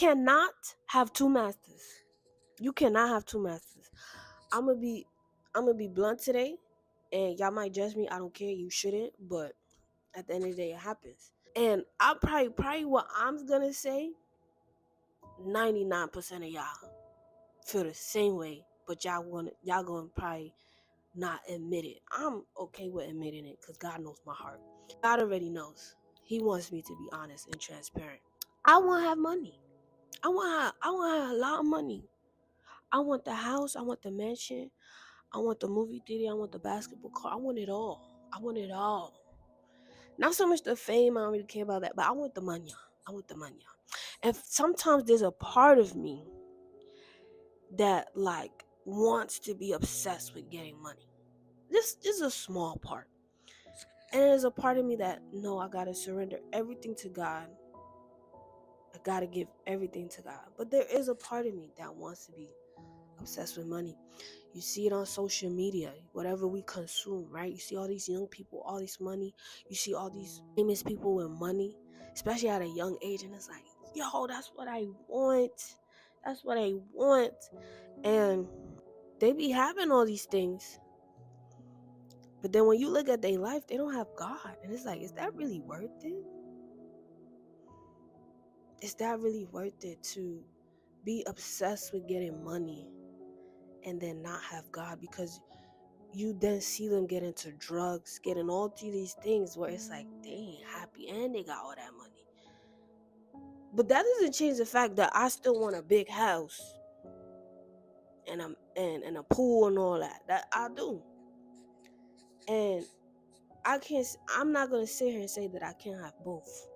cannot have two masters. You cannot have two masters. I'm gonna be I'm gonna be blunt today, and y'all might judge me. I don't care. You shouldn't, but at the end of the day, it happens. And I probably what I'm gonna say, 99% of y'all feel the same way, but y'all gonna probably not admit it. I'm okay with admitting it because God knows my heart. God already knows. He wants me to be honest and transparent. I want to have money. I want to have a lot of money. I want the house. I want the mansion. I want the movie theater. I want the basketball car. I want it all. I want it all. Not so much the fame. I don't really care about that, but I want the money. I want the money. And sometimes there's a part of me that like wants to be obsessed with getting money. This is a small part. And there's a part of me that no, I gotta surrender everything to God. I gotta give everything to God. But there is a part of me that wants to be obsessed with money. You see it on social media, whatever we consume, right? You see all these young people, all this money. You see all these famous people with money, especially at a young age, and it's like, yo, that's what I want. That's what I want. And they be having all these things. But then when you look at their life, they don't have God. And it's like, is that really worth it? Is that really worth it to be obsessed with getting money and then not have God? Because you then see them get into drugs, getting all through these things where it's like they ain't happy and they got all that money. But that doesn't change the fact that I still want a big house and a pool and all that. That I do. And I'm not gonna sit here and say that I can't have both.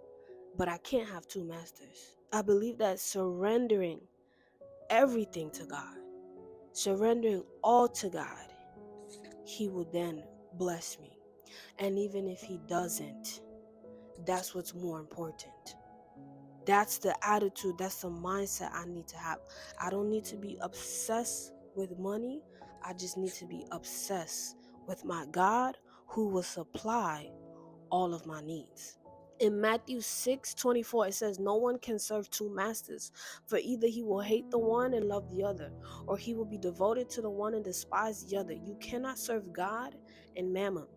But I can't have two masters. I believe that surrendering everything to God, surrendering all to God, He will then bless me. And even if He doesn't, that's what's more important. That's the attitude, that's the mindset I need to have. I don't need to be obsessed with money. I just need to be obsessed with my God who will supply all of my needs. In Matthew 6:24, it says, no one can serve two masters, for either he will hate the one and love the other, or he will be devoted to the one and despise the other. You cannot serve God and mammon,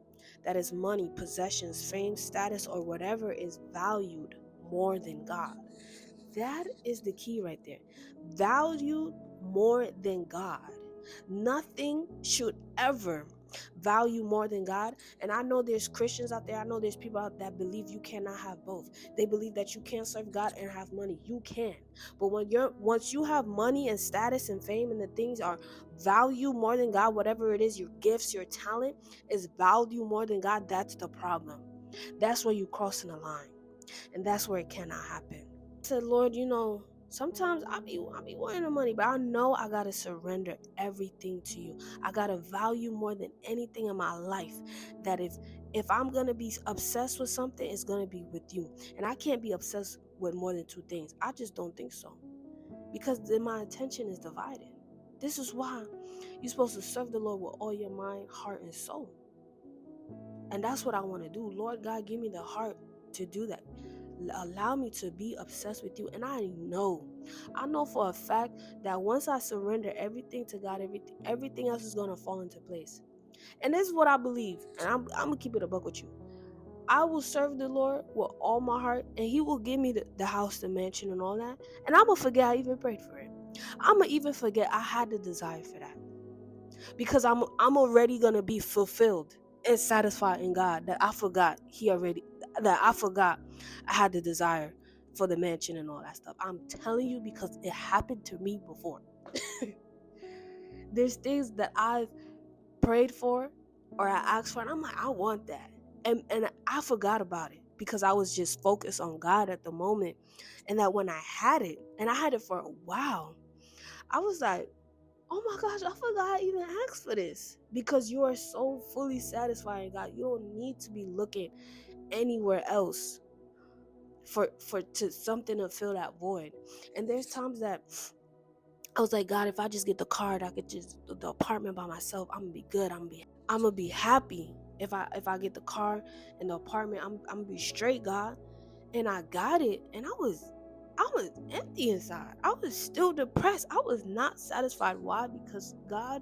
that is money, possessions, fame, status, or whatever is valued more than God. That is the key right there. Valued more than God. Nothing should ever value more than God. And I know there's Christians out there. I know there's people out that believe you cannot have both. They believe that you can't serve God and have money. You can. But once you have money and status and fame and the things are value more than God, whatever it is, your gifts, your talent is value more than God, that's the problem. That's where you're crossing the line. And that's where it cannot happen. I said, Lord, sometimes I be wanting the money, but I know I gotta surrender everything to you. I gotta value more than anything in my life. That if I'm gonna be obsessed with something, it's gonna be with you. And I can't be obsessed with more than two things. I just don't think so. Because then my attention is divided. This is why you're supposed to serve the Lord with all your mind, heart, and soul. And that's what I want to do. Lord God, give me the heart to do that. Allow me to be obsessed with you. And I know for a fact that once I surrender everything to God, everything else is going to fall into place. And this is what I believe. And I'm going to keep it a buck with you. I will serve the Lord with all my heart, and He will give me the house, the mansion, and all that. And I'm going to forget I even prayed for it. I'm going to even forget I had the desire for that. Because I'm already going to be fulfilled and satisfied in God that I forgot I had the desire for the mansion and all that stuff. I'm telling you because it happened to me before. There's things that I've prayed for or I asked for and I'm like, I want that. And I forgot about it because I was just focused on God at the moment. And that when I had it, and I had it for a while, I was like, oh my gosh, I forgot I even asked for this. Because you are so fully satisfied in God. You don't need to be looking anywhere else for to something to fill that void. And there's times that I was like, God, if I just get the card, I could just the apartment by myself, I'm gonna be good. I'm gonna be happy. If I get the car and the apartment, I'm gonna be straight, God. And I got it, and I was I was empty inside. I was still depressed. I was not satisfied. Why? Because God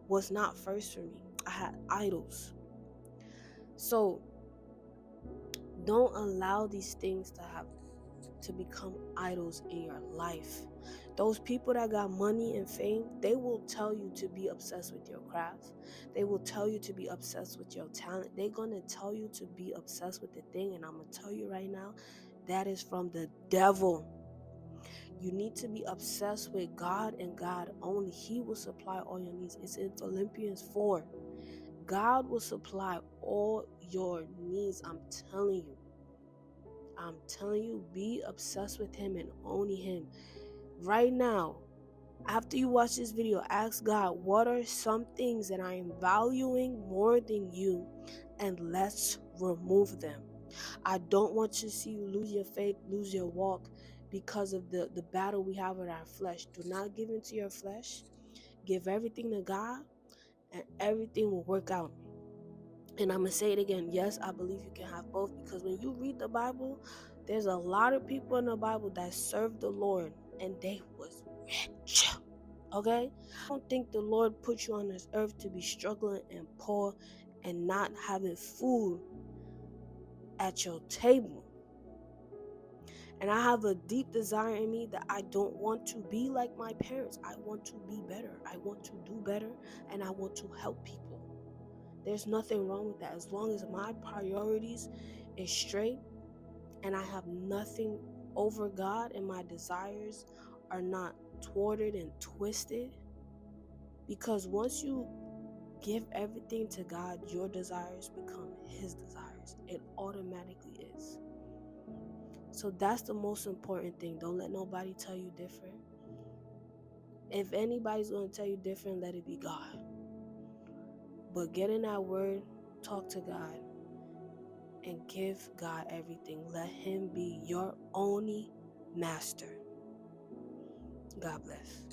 was not first for me. I had idols. So don't allow these things to become idols in your life. Those people that got money and fame, they will tell you to be obsessed with your craft. They will tell you to be obsessed with your talent. They're going to tell you to be obsessed with the thing. And I'm going to tell you right now, that is from the devil. You need to be obsessed with God and God only. He will supply all your needs. It's in Philippians 4. God will supply all your needs. I'm telling you, be obsessed with him and only him. Right now, after you watch this video, ask God, what are some things that I am valuing more than you? And let's remove them. I don't want to see you lose your faith, lose your walk because of the battle we have with our flesh. Do not give into your flesh. Give everything to God and everything will work out. And I'm going to say it again. Yes, I believe you can have both, because when you read the Bible, there's a lot of people in the Bible that served the Lord and they was rich. Okay? I don't think the Lord put you on this earth to be struggling and poor and not having food at your table. And I have a deep desire in me that I don't want to be like my parents. I want to be better. I want to do better, and I want to help people. There's nothing wrong with that. As long as my priorities is straight and I have nothing over God and my desires are not thwarted and twisted. Because once you give everything to God, your desires become his desires. It automatically is. So that's the most important thing. Don't let nobody tell you different. If anybody's going to tell you different, let it be God. But get in that word, talk to God, and give God everything. Let him be your only master. God bless.